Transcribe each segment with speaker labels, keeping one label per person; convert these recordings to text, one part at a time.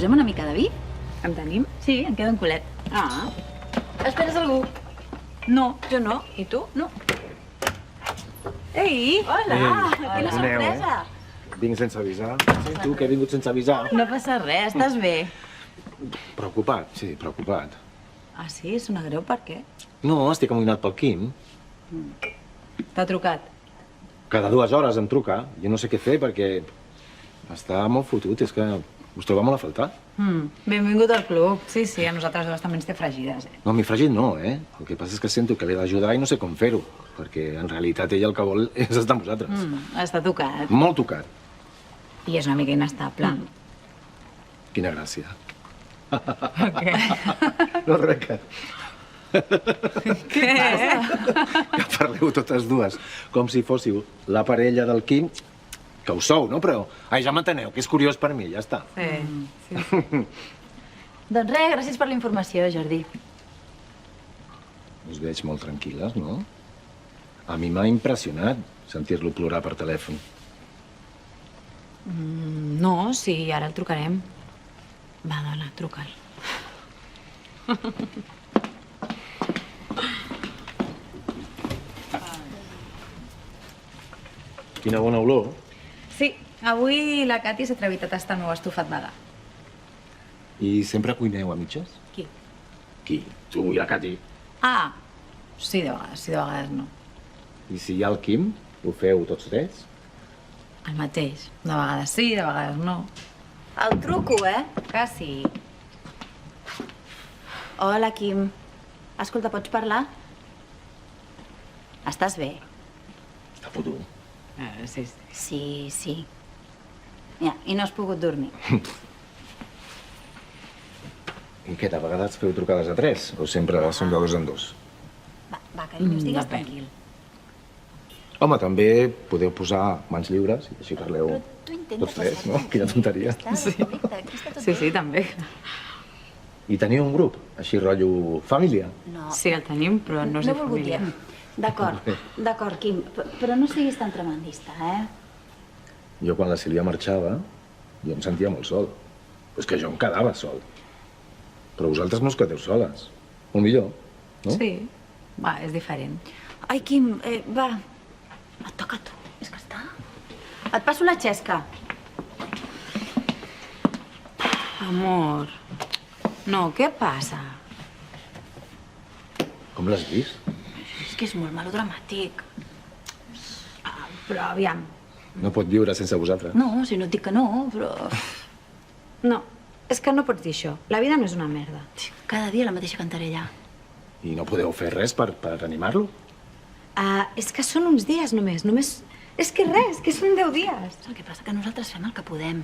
Speaker 1: Posem una mica de vi?
Speaker 2: En tenim?
Speaker 1: Sí, en queda un culet.
Speaker 2: Ah.
Speaker 1: Esperes algú?
Speaker 2: No, jo no. I tu?
Speaker 1: No.
Speaker 2: Ei!
Speaker 1: Hola! Quina sorpresa!
Speaker 3: Vinc sense avisar. Sí, tu, que he vingut sense avisar.
Speaker 1: No passa res, estàs bé?
Speaker 3: Preocupat, sí, preocupat.
Speaker 1: Ah, sí? Sona greu, per què?
Speaker 3: No, estic amoïnat pel Quim.
Speaker 1: T'ha trucat?
Speaker 3: Cada 2 hores em truca. Jo no sé què fer perquè està molt fotut. És que us troba molt a faltar.
Speaker 1: Benvingut al club. Sí, sí, a nosaltres dues també ens té fregides,
Speaker 3: No, a mi fregit no, eh? El que passa és que sento que l'he d'ajudar i no sé com fer-ho. Perquè en realitat ella el que vol és estar amb vosaltres.
Speaker 1: Està tocat.
Speaker 3: Molt tocat.
Speaker 1: I és una mica inestable.
Speaker 3: Quina gràcia.
Speaker 1: Què?
Speaker 3: No, res que...
Speaker 1: Què?
Speaker 3: Que parleu totes dues com si fóssiu la parella del Quim, que ho sou, no? Però, ai, ja m'enteneu, que és curiós per mi, ja està.
Speaker 1: Sí. Doncs res, gràcies per la informació, Jordi.
Speaker 3: Us veig molt tranquil·les, no? A mi m'ha impressionat sentir-lo plorar per telèfon.
Speaker 1: No, sí, ara el trucarem. Va, dona, truca'l.
Speaker 3: Quina bona olor.
Speaker 1: Sí, avui la Cati s'ha atrevit a tastar el meu estofat vegà.
Speaker 3: I sempre cuineu a mitges?
Speaker 1: Qui?
Speaker 3: Qui? Tu i la Cati.
Speaker 1: Ah, sí, de vegades no.
Speaker 3: I si hi ha el Quim, ho feu tots tres?
Speaker 1: El mateix. De vegades sí, de vegades no. El truco, eh? Que sí. Hola, Quim. Escolta, pots parlar? Estàs bé?
Speaker 3: Està fotut.
Speaker 1: Sí. Sí. Ja, i no has pogut dormir.
Speaker 3: I què, de vegades feu trucades a 3? O sempre són de 2 en 2?
Speaker 1: Va, carinyo, estigues tranquil.
Speaker 3: Home, també podeu posar mans lliures i així parleu tots tres, no? Quina tonteria.
Speaker 1: Sí, també.
Speaker 3: I teniu un grup, així rotllo família?
Speaker 1: No.
Speaker 2: Sí, el tenim, però no és de família.
Speaker 1: D'acord, Quim, però no siguis tan tremendista, eh?
Speaker 3: Jo, quan la Sílvia marxava, jo em sentia molt sol. Però és que jo em quedava sol. Però vosaltres no us quedeu soles. O millor, no?
Speaker 2: Sí, va, és diferent.
Speaker 1: Ai, Quim, va, et toca a tu, és que està. Et passo la xesca.
Speaker 2: Amor, no, què passa?
Speaker 3: Com l'has vist?
Speaker 1: És que és molt melodramàtic.
Speaker 2: Però aviam,
Speaker 3: No pot viure sense vosaltres.
Speaker 1: No, si no et dic que no, però...
Speaker 2: no, és que no pots dir això. La vida no és una merda.
Speaker 1: Cada dia la mateixa cantarella.
Speaker 3: I no podeu fer res per animar-lo?
Speaker 2: És que són uns dies només. És que res, que són 10 dies.
Speaker 1: El que passa que nosaltres fem el que podem.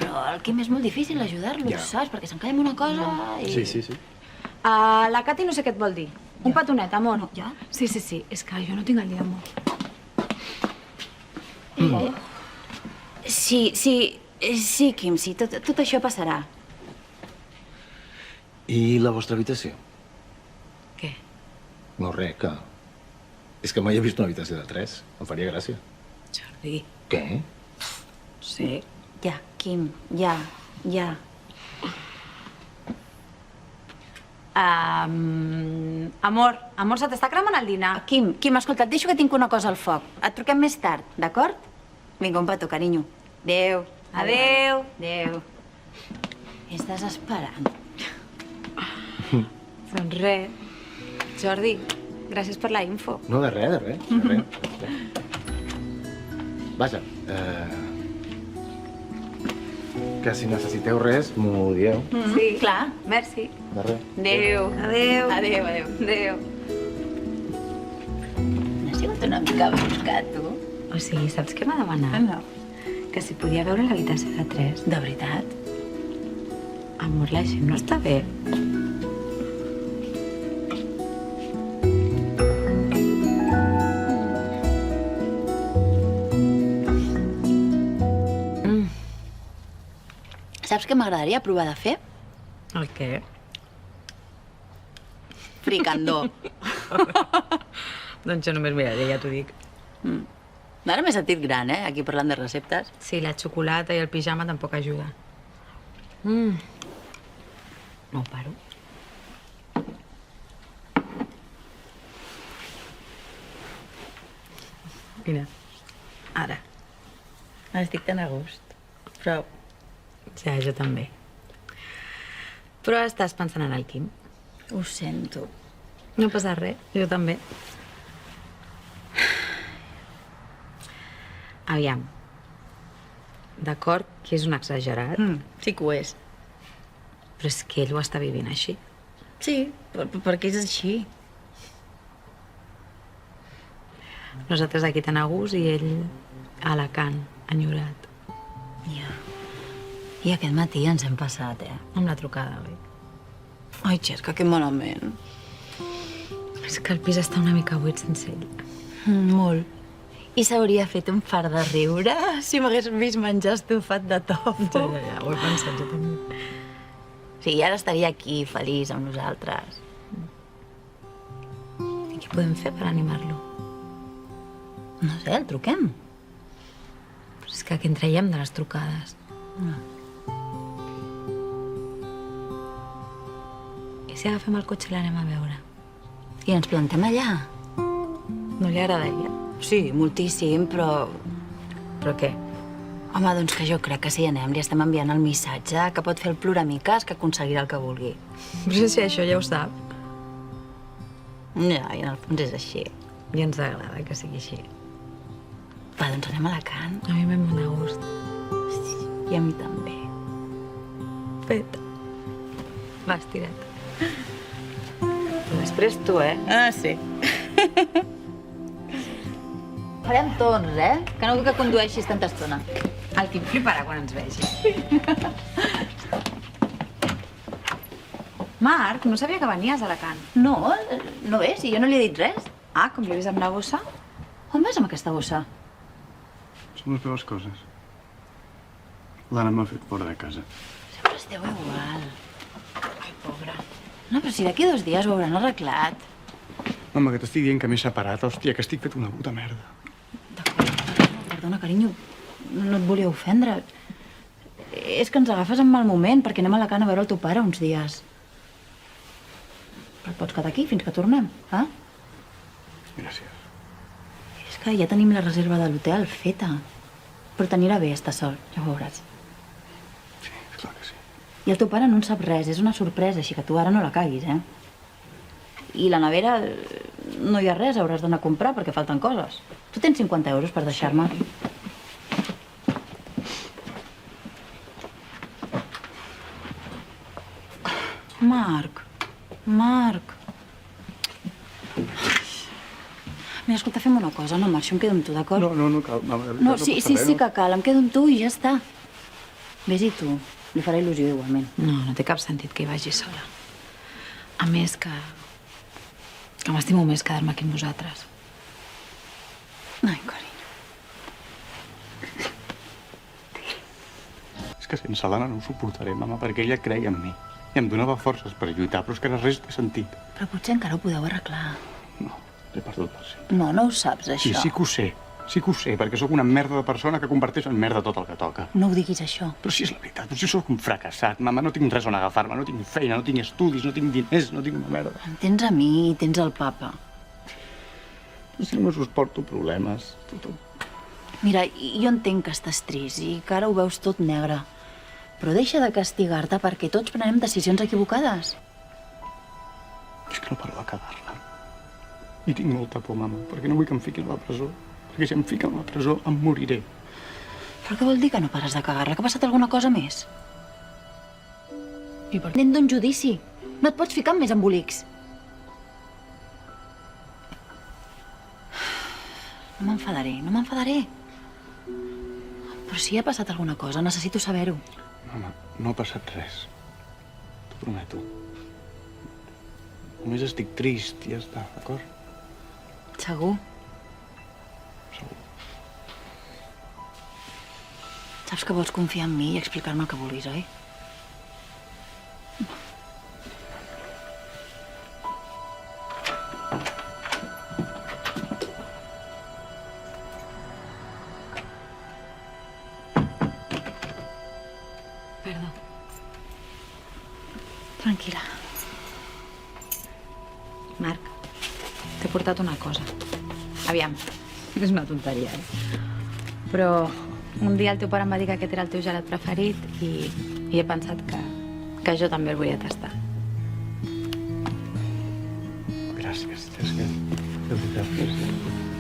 Speaker 1: Però el Quim és molt difícil ajudar-lo,
Speaker 3: Ja.
Speaker 1: saps? Perquè s'encalla en una cosa i...
Speaker 3: Sí.
Speaker 2: La Cati no sé què et vol dir. Un petonet, amor.
Speaker 1: No, ja?
Speaker 2: Sí, és que jo no tinc el dia d'amor.
Speaker 1: Sí, Quim, sí, tot això passarà.
Speaker 3: I la vostra habitació?
Speaker 2: Què?
Speaker 3: No, res, que... És que mai he vist una habitació de 3. Em faria gràcia.
Speaker 2: Jordi.
Speaker 3: Què?
Speaker 2: Sí.
Speaker 1: Ja, Quim, ja.
Speaker 2: Amor, se t'està cremant el dinar.
Speaker 1: Quim, escolta, et deixo que tinc una cosa al foc. Et truquem més tard, d'acord? Vinga, un petó, carinyo. Adéu.
Speaker 2: Adéu.
Speaker 1: Adéu. És desesperant.
Speaker 2: Doncs res. Jordi, gràcies per la info.
Speaker 3: No, de res. Vaja, que si necessiteu res, m'ho dieu.
Speaker 2: Sí, clar. Merci.
Speaker 3: De res.
Speaker 1: Adéu.
Speaker 2: Adéu.
Speaker 1: No ha sigut una mica buscat, tu?
Speaker 2: O sigui, saps què m'ha demanat?
Speaker 1: No.
Speaker 2: Que si podia veure l'habitació de 3.
Speaker 1: De veritat?
Speaker 2: Amor, la gent no està bé.
Speaker 1: Saps què m'agradaria provar de fer?
Speaker 2: El què?
Speaker 1: Fricandó.
Speaker 2: Doncs jo només miraré, ja t'ho dic.
Speaker 1: Ara m'he sentit gran, aquí parlant de receptes.
Speaker 2: Sí, la xocolata i el pijama tampoc ajuda. No ho paro. Mira, ara.
Speaker 1: Estic tan a gust. Però
Speaker 2: Ja, jo també. Però estàs pensant en el Quim.
Speaker 1: ho sento.
Speaker 2: No passa res, jo també. Aviam. D'acord que és un exagerat,
Speaker 1: Sí que ho és.
Speaker 2: però és que ell ho està vivint així.
Speaker 1: Sí, perquè és així.
Speaker 2: Nosaltres aquí tan a gust i ell a Alacant, enyorat.
Speaker 1: Ja. I aquest matí ens hem passat,
Speaker 2: Amb la trucada, oi?
Speaker 1: Ai, Xesca, que malament.
Speaker 2: És que el pis està una mica buit sense ell.
Speaker 1: Molt. I s'hauria fet un fart de riure si m'hagués vist menjar estofat de tofu.
Speaker 2: Ja, ho he pensat jo també.
Speaker 1: Sí, i ara estaria aquí, feliç amb nosaltres.
Speaker 2: I què podem fer per animar-lo?
Speaker 1: No sé, el truquem.
Speaker 2: Però és que en traiem de les trucades. I si agafem el cotxe i l'anem a veure?
Speaker 1: I ens plantem allà.
Speaker 2: No li agradaria?
Speaker 1: Sí, moltíssim, però...
Speaker 2: Però què?
Speaker 1: Home, doncs que jo crec que si hi anem li estem enviant el missatge que pot fer el ploramiques que aconseguirà el que vulgui.
Speaker 2: Però si això ja ho sap.
Speaker 1: Ja, i en el fons és així.
Speaker 2: I ens agrada que sigui així.
Speaker 1: Va, doncs anem a Alacant.
Speaker 2: A mi m'hem de gust.
Speaker 1: I a mi també.
Speaker 2: Fet. Va, estira't. Però després tu,
Speaker 1: Ah, sí. Farem torns, Que no vull que condueixis tanta estona.
Speaker 2: El Quim fliparà quan ens vegi. Marc, no sabia que venies a Alacant.
Speaker 1: No, no és, si jo no li he dit res.
Speaker 2: Ah, com l'he vist amb la bossa?
Speaker 1: On vas amb aquesta bossa?
Speaker 4: Són les meves coses. L'Anna m'ha fet fora de casa.
Speaker 1: Sempre esteu igual. Ai, pobra. No, però si d'aquí 2 dies ho hauran arreglat.
Speaker 4: Home, que t'estic dient que m'he separat. Hòstia, que estic fet una puta merda.
Speaker 1: Perdona, carinyo. No et volia ofendre. És que ens agafes en mal moment perquè anem a Alacant a veure el teu pare uns dies. Però et pots quedar aquí fins que tornem,
Speaker 4: Gràcies.
Speaker 1: És que ja tenim la reserva de l'hotel feta. Però t'anirà bé estar sol, ja ho veuràs.
Speaker 4: Sí, és clar que sí.
Speaker 1: I el teu pare no en sap res, és una sorpresa, així que tu ara no la caguis, I la nevera no hi ha res, hauràs d'anar a comprar perquè falten coses. Tu tens 50 euros per deixar-me. Marc. Mira, escolta, fem una cosa, no marxo, em quedo amb tu, d'acord?
Speaker 4: No cal.
Speaker 1: No, sí que cal, em quedo amb tu i ja està. Vés-hi tu, li farà il·lusió igualment.
Speaker 2: No té cap sentit que hi vagi sola. A més que m'estimo més quedar-me aquí amb vosaltres.
Speaker 1: Ai, carinyo.
Speaker 4: És que sense l'Anna no ho suportaré, mama, perquè ella creia en mi. I em donava forces per lluitar, però és que res té sentit.
Speaker 1: Però potser encara ho podeu arreglar.
Speaker 4: No, l'he perdut per sempre.
Speaker 1: No ho saps, això.
Speaker 4: Sí que ho sé. Sí que ho sé, perquè sóc una merda de persona que converteix en merda tot el que toca.
Speaker 1: No ho diguis, això.
Speaker 4: Però si és la veritat, però si sóc un fracassat, mama, no tinc res on agafar-me, no tinc feina, no tinc estudis, no tinc diners, no tinc una merda.
Speaker 1: Em tens a mi i tens el papa.
Speaker 4: Si només us porto problemes,
Speaker 1: Mira, jo entenc que estàs trist i que ara ho veus tot negre. Però deixa de castigar-te perquè tots prenem decisions equivocades.
Speaker 4: És que no paro de cagar-la. I tinc molta por, mama, perquè no vull que em fiquin a la presó. Perquè si em fiquen a la presó em moriré.
Speaker 1: Però què vol dir que no pares de cagar-la? Que ha passat alguna cosa més? I per dent d'un judici. No et pots ficar en més embolics. No m'enfadaré. Però si ha passat alguna cosa, necessito saber-ho.
Speaker 4: Mama, no ha passat res. T'ho prometo. Només estic trist i ja està, d'acord?
Speaker 1: Segur?
Speaker 4: Segur.
Speaker 1: Saps que vols confiar en mi i explicar-me el que vulguis, oi?
Speaker 2: Perdó. tranquil·la. Marc, t'he portat una cosa. Aviam, és una tonteria, Però un dia el teu pare em va dir que aquest era el teu gelat preferit i he pensat que jo també el volia tastar.
Speaker 4: Gràcies, Jessica. De veritat, gràcies.